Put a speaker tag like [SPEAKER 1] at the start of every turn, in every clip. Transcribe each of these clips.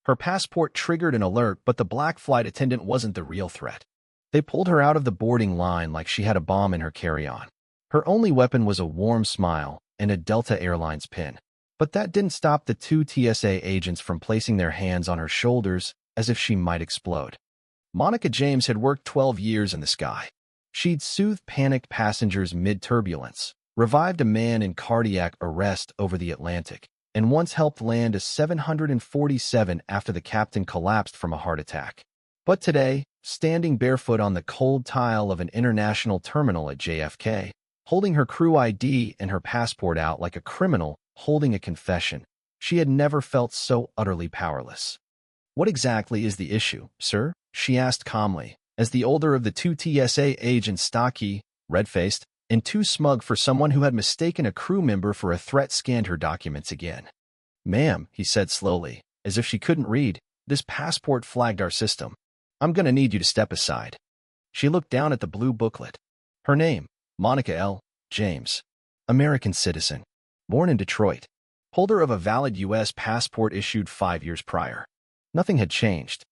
[SPEAKER 1] Her passport triggered an alert, but the black flight attendant wasn't the real threat. They pulled her out of the boarding line like she had a bomb in her carry-on. Her only weapon was a warm smile and a Delta Airlines pin. But that didn't stop the two TSA agents from placing their hands on her shoulders as if she might explode. Monica James had worked 12 years in the sky. She'd soothed panicked passengers mid-turbulence, revived a man in cardiac arrest over the Atlantic, and once helped land a 747 after the captain collapsed from a heart attack. But today, standing barefoot on the cold tile of an international terminal at JFK, holding her crew ID and her passport out like a criminal holding a confession, she had never felt so utterly powerless. "What exactly is the issue, sir?" she asked calmly, as the older of the two TSA agents, stocky, red-faced, and too smug for someone who had mistaken a crew member for a threat, scanned her documents again. "Ma'am," he said slowly, as if she couldn't read, "this passport flagged our system. I'm gonna need you to step aside." She looked down at the blue booklet. Her name, Monica L. James, American citizen, born in Detroit, holder of a valid U.S. passport issued 5 years prior. Nothing had changed,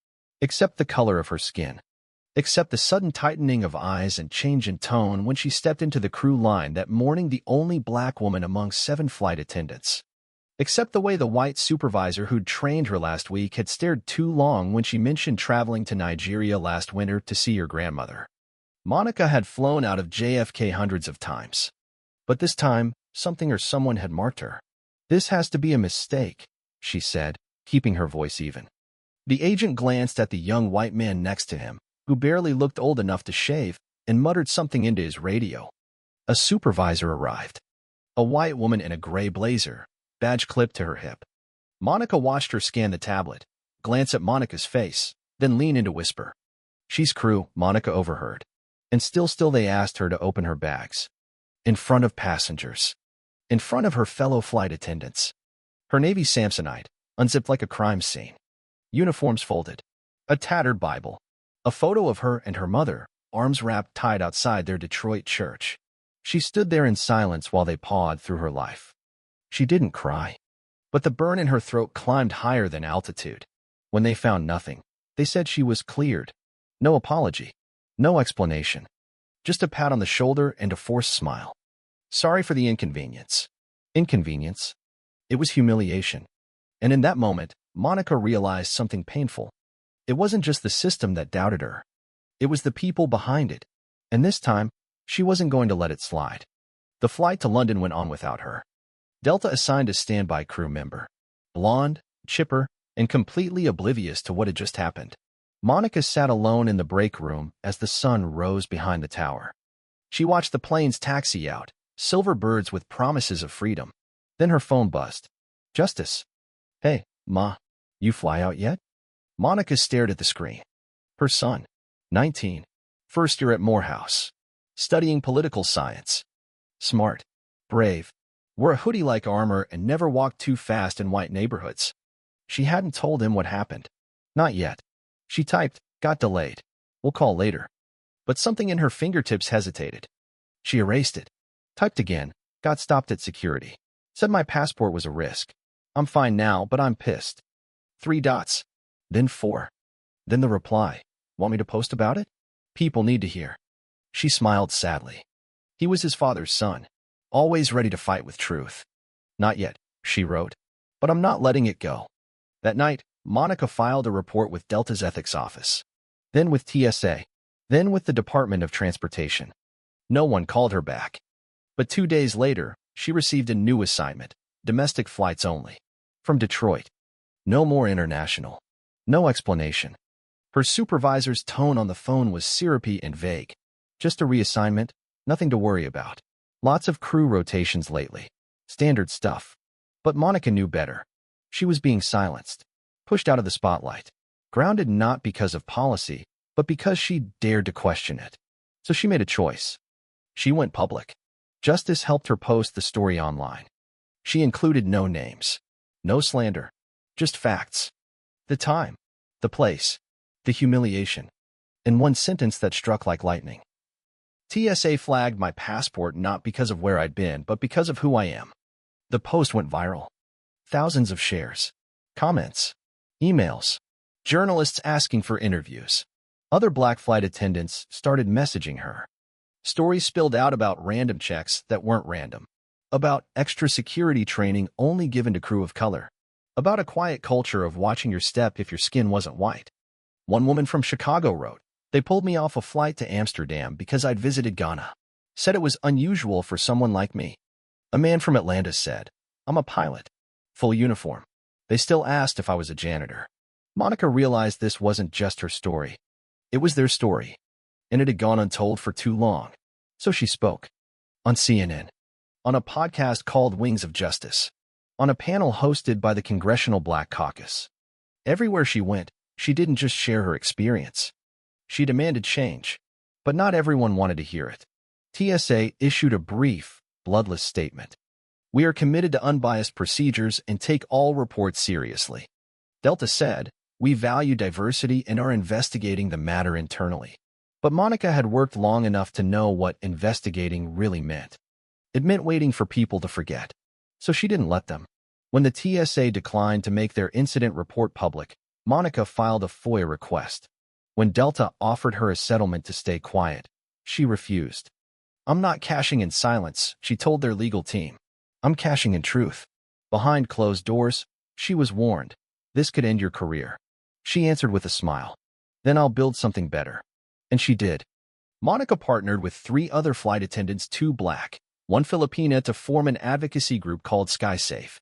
[SPEAKER 1] except the color of her skin, except the sudden tightening of eyes and change in tone when she stepped into the crew line that morning, the only black woman among 7 flight attendants. Except the way the white supervisor who'd trained her last week had stared too long when she mentioned traveling to Nigeria last winter to see her grandmother. Monica had flown out of JFK hundreds of times. But this time, something or someone had marked her. "This has to be a mistake," she said, keeping her voice even. The agent glanced at the young white man next to him, who barely looked old enough to shave, and muttered something into his radio. A supervisor arrived. A white woman in a gray blazer, badge clipped to her hip. Monica watched her scan the tablet, glance at Monica's face, then lean in to whisper. "She's crew," Monica overheard. And still they asked her to open her bags. In front of passengers. In front of her fellow flight attendants. Her Navy Samsonite, unzipped like a crime scene. Uniforms folded. A tattered Bible. A photo of her and her mother, arms wrapped tight outside their Detroit church. She stood there in silence while they pawed through her life. She didn't cry. But the burn in her throat climbed higher than altitude. When they found nothing, they said she was cleared. No apology. No explanation. Just a pat on the shoulder and a forced smile. Sorry for the inconvenience. Inconvenience? It was humiliation. And in that moment, Monica realized something painful. It wasn't just the system that doubted her. It was the people behind it. And this time, she wasn't going to let it slide. The flight to London went on without her. Delta assigned a standby crew member. Blonde, chipper, and completely oblivious to what had just happened. Monica sat alone in the break room as the sun rose behind the tower. She watched the planes taxi out, silver birds with promises of freedom. Then her phone buzzed. "Justice." "Hey, Ma, you fly out yet?" Monica stared at the screen. Her son, 19, first year at Morehouse, studying political science. Smart, brave, wore a hoodie-like armor and never walked too fast in white neighborhoods. She hadn't told him what happened. Not yet. She typed, "Got delayed. We'll call later." But something in her fingertips hesitated. She erased it. Typed again, "Got stopped at security. Said my passport was a risk. I'm fine now, but I'm pissed." 3 dots. Then 4. Then the reply, "Want me to post about it? People need to hear." She smiled sadly. He was his father's son, always ready to fight with truth. "Not yet," she wrote, "but I'm not letting it go." That night, Monica filed a report with Delta's ethics office, then with TSA, then with the Department of Transportation. No one called her back. But 2 days later, she received a new assignment, domestic flights only. From Detroit. No more international. No explanation. Her supervisor's tone on the phone was syrupy and vague. Just a reassignment, nothing to worry about. Lots of crew rotations lately. Standard stuff. But Monica knew better. She was being silenced. Pushed out of the spotlight. Grounded not because of policy, but because she dared to question it. So she made a choice. She went public. Justice helped her post the story online. She included no names. No slander. Just facts. The time. The place. The humiliation. And one sentence that struck like lightning. TSA flagged my passport not because of where I'd been, but because of who I am. The post went viral. Thousands of shares. Comments. Emails. Journalists asking for interviews. Other black flight attendants started messaging her. Stories spilled out about random checks that weren't random. About extra security training only given to crew of color. About a quiet culture of watching your step if your skin wasn't white. One woman from Chicago wrote, "They pulled me off a flight to Amsterdam because I'd visited Ghana. Said it was unusual for someone like me." A man from Atlanta said, "I'm a pilot. Full uniform. They still asked if I was a janitor." Monica realized this wasn't just her story. It was their story, and it had gone untold for too long. So she spoke. On CNN. On a podcast called Wings of Justice. On a panel hosted by the Congressional Black Caucus. Everywhere she went, she didn't just share her experience. She demanded change. But not everyone wanted to hear it. TSA issued a brief, bloodless statement. "We are committed to unbiased procedures and take all reports seriously." Delta said, "We value diversity and are investigating the matter internally." But Monica had worked long enough to know what investigating really meant. It meant waiting for people to forget. So she didn't let them. When the TSA declined to make their incident report public, Monica filed a FOIA request. When Delta offered her a settlement to stay quiet, she refused. "I'm not cashing in silence," she told their legal team. "I'm cashing in truth." Behind closed doors, she was warned, "This could end your career." She answered with a smile, "Then I'll build something better." And she did. Monica partnered with 3 other flight attendants, 2 black, 1 Filipina, to form an advocacy group called SkySafe.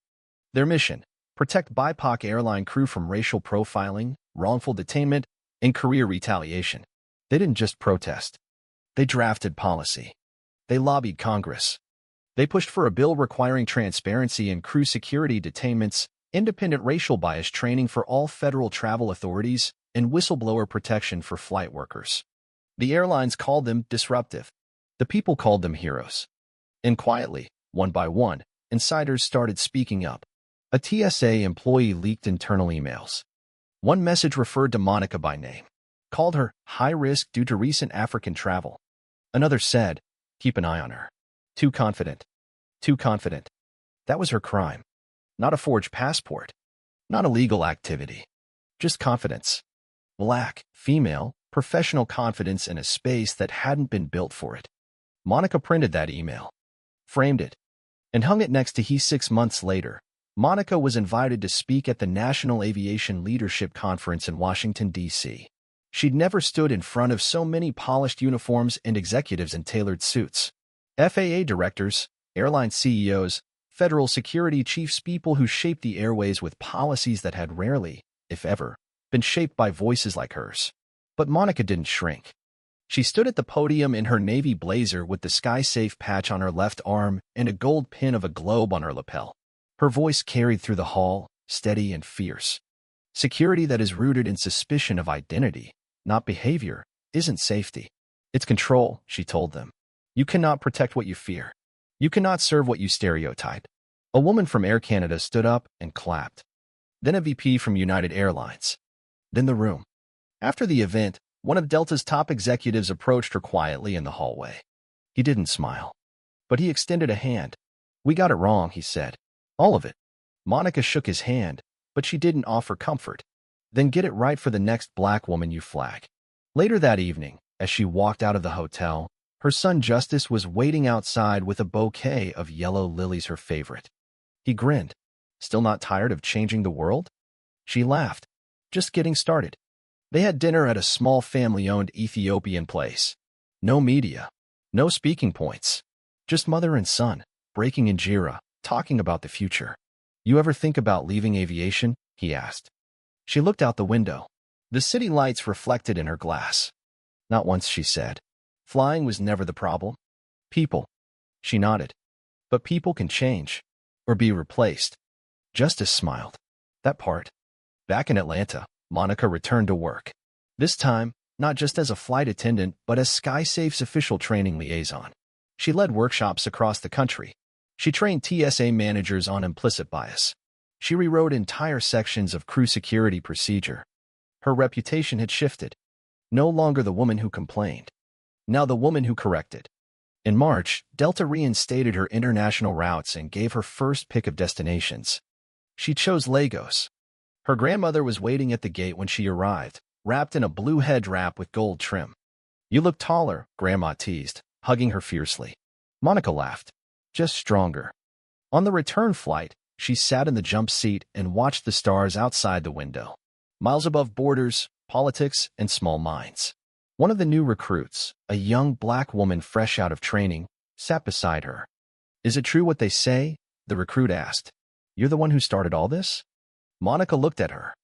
[SPEAKER 1] Their mission: protect BIPOC airline crew from racial profiling, wrongful detainment, and career retaliation. They didn't just protest. They drafted policy. They lobbied Congress. They pushed for a bill requiring transparency in crew security detainments, independent racial bias training for all federal travel authorities, and whistleblower protection for flight workers. The airlines called them disruptive. The people called them heroes. And quietly, one by one, insiders started speaking up. A TSA employee leaked internal emails. One message referred to Monica by name, called her high risk due to recent African travel. Another said, "Keep an eye on her. Too confident. Too confident." That was her crime. Not a forged passport. Not illegal activity. Just confidence. Black, female, professional confidence in a space that hadn't been built for it. Monica printed that email, framed it, and hung it next to he. 6 months later, Monica was invited to speak at the National Aviation Leadership Conference in Washington, D.C. She'd never stood in front of so many polished uniforms and executives in tailored suits. FAA directors, airline CEOs, federal security chiefs, people who shaped the airways with policies that had rarely, if ever, been shaped by voices like hers. But Monica didn't shrink. She stood at the podium in her navy blazer with the SkySafe patch on her left arm and a gold pin of a globe on her lapel. Her voice carried through the hall, steady and fierce. Security that is rooted in suspicion of identity, not behavior, isn't safety. It's control, she told them. You cannot protect what you fear. You cannot serve what you stereotype. A woman from Air Canada stood up and clapped. Then a VP from United Airlines. Then the room. After the event, one of Delta's top executives approached her quietly in the hallway. He didn't smile, but he extended a hand. "We got it wrong," he said. "All of it." Monica shook his hand, but she didn't offer comfort. "Then get it right for the next black woman you flag." Later that evening, as she walked out of the hotel, her son Justice was waiting outside with a bouquet of yellow lilies, her favorite. He grinned. "Still not tired of changing the world?" She laughed. "Just getting started." They had dinner at a small family-owned Ethiopian place. No media. No speaking points. Just mother and son, breaking injera, talking about the future. "You ever think about leaving aviation?" he asked. She looked out the window. The city lights reflected in her glass. "Not once," she said. "Flying was never the problem. People." She nodded. "But people can change. Or be replaced." Justice smiled. "That part." Back in Atlanta, Monica returned to work. This time, not just as a flight attendant, but as SkySafe's official training liaison. She led workshops across the country. She trained TSA managers on implicit bias. She rewrote entire sections of crew security procedure. Her reputation had shifted. No longer the woman who complained. Now the woman who corrected. In March, Delta reinstated her international routes and gave her first pick of destinations. She chose Lagos. Her grandmother was waiting at the gate when she arrived, wrapped in a blue head wrap with gold trim. "You look taller," Grandma teased, hugging her fiercely. Monica laughed. "Just stronger." On the return flight, she sat in the jump seat and watched the stars outside the window. Miles above borders, politics, and small minds. One of the new recruits, a young black woman fresh out of training, sat beside her. "Is it true what they say?" the recruit asked. "You're the one who started all this?" Monica looked at her.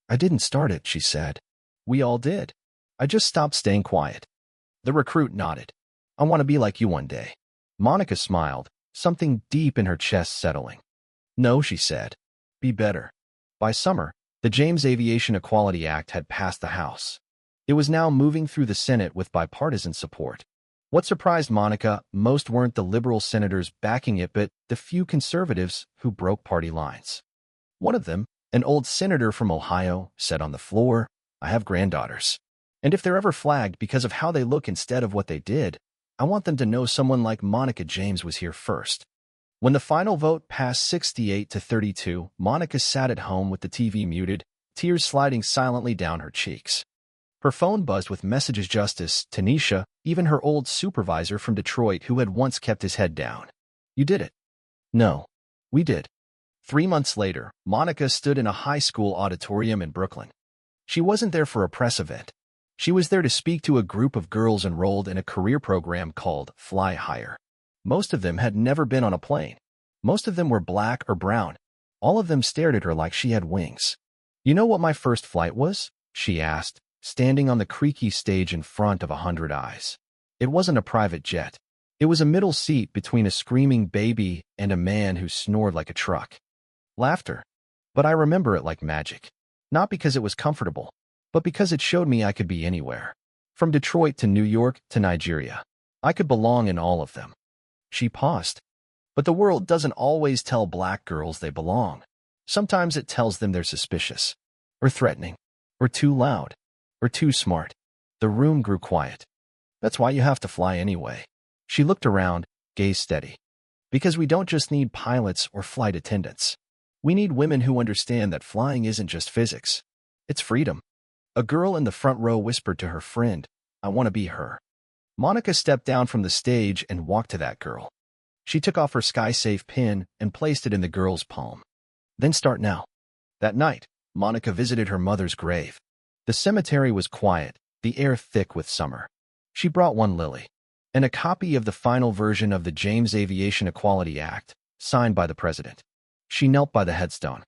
[SPEAKER 1] "I didn't start it," she said. "We all did. I just stopped staying quiet." The recruit nodded. "I want to be like you one day." Monica smiled, something deep in her chest settling. "No," she said. "Be better." By summer, the James Aviation Equality Act had passed the House. It was now moving through the Senate with bipartisan support. What surprised Monica most weren't the liberal senators backing it, but the few conservatives who broke party lines. One of them, an old senator from Ohio, said on the floor, "I have granddaughters. And if they're ever flagged because of how they look instead of what they did, I want them to know someone like Monica James was here first." When the final vote passed 68 to 32, Monica sat at home with the TV muted, tears sliding silently down her cheeks. Her phone buzzed with messages. Justice, Tanisha, even her old supervisor from Detroit who had once kept his head down. "You did it." "No, we did." 3 months later, Monica stood in a high school auditorium in Brooklyn. She wasn't there for a press event. She was there to speak to a group of girls enrolled in a career program called Fly Higher. Most of them had never been on a plane. Most of them were black or brown. All of them stared at her like she had wings. "You know what my first flight was?" she asked, standing on the creaky stage in front of 100 eyes. It wasn't a private jet. It was a middle seat between a screaming baby and a man who snored like a truck. Laughter. But I remember it like magic. Not because it was comfortable, but because it showed me I could be anywhere. From Detroit to New York to Nigeria. I could belong in all of them. She paused. But the world doesn't always tell black girls they belong. Sometimes it tells them they're suspicious, or threatening, or too loud, or too smart. The room grew quiet. "That's why you have to fly anyway." She looked around, gaze steady. "Because we don't just need pilots or flight attendants. We need women who understand that flying isn't just physics. It's freedom." A girl in the front row whispered to her friend, "I want to be her." Monica stepped down from the stage and walked to that girl. She took off her SkySafe pin and placed it in the girl's palm. "Then start now." That night, Monica visited her mother's grave. The cemetery was quiet, the air thick with summer. She brought one lily and a copy of the final version of the James Aviation Equality Act, signed by the president. She knelt by the headstone.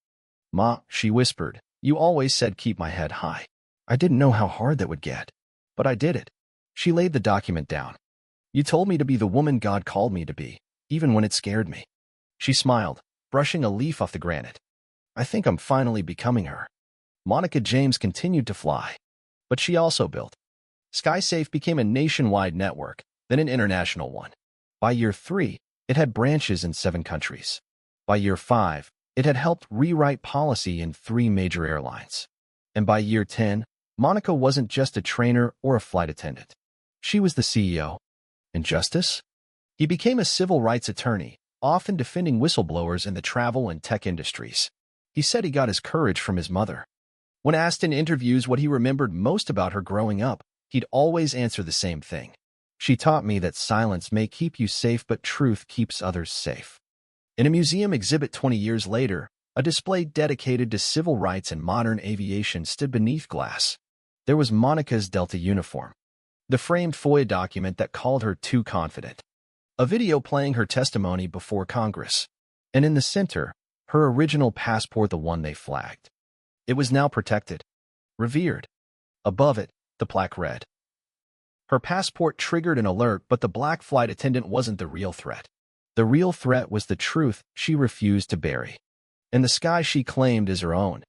[SPEAKER 1] "Ma," she whispered, "you always said keep my head high. I didn't know how hard that would get, but I did it." She laid the document down. "You told me to be the woman God called me to be, even when it scared me." She smiled, brushing a leaf off the granite. "I think I'm finally becoming her." Monica James continued to fly, but she also built. SkySafe became a nationwide network, then an international one. By year 3, it had branches in 7 countries. By year 5, it had helped rewrite policy in 3 major airlines. And by year 10, Monica wasn't just a trainer or a flight attendant. She was the CEO. And Justice? He became a civil rights attorney, often defending whistleblowers in the travel and tech industries. He said he got his courage from his mother. When asked in interviews what he remembered most about her growing up, he'd always answer the same thing. "She taught me that silence may keep you safe, but truth keeps others safe." In a museum exhibit 20 years later, a display dedicated to civil rights and modern aviation stood beneath glass. There was Monica's Delta uniform, the framed FOIA document that called her too confident, a video playing her testimony before Congress, and in the center, her original passport, the one they flagged. It was now protected, revered. Above it, the plaque read. Her passport triggered an alert, but the black flight attendant wasn't the real threat. The real threat was the truth she refused to bury. And the sky she claimed as her own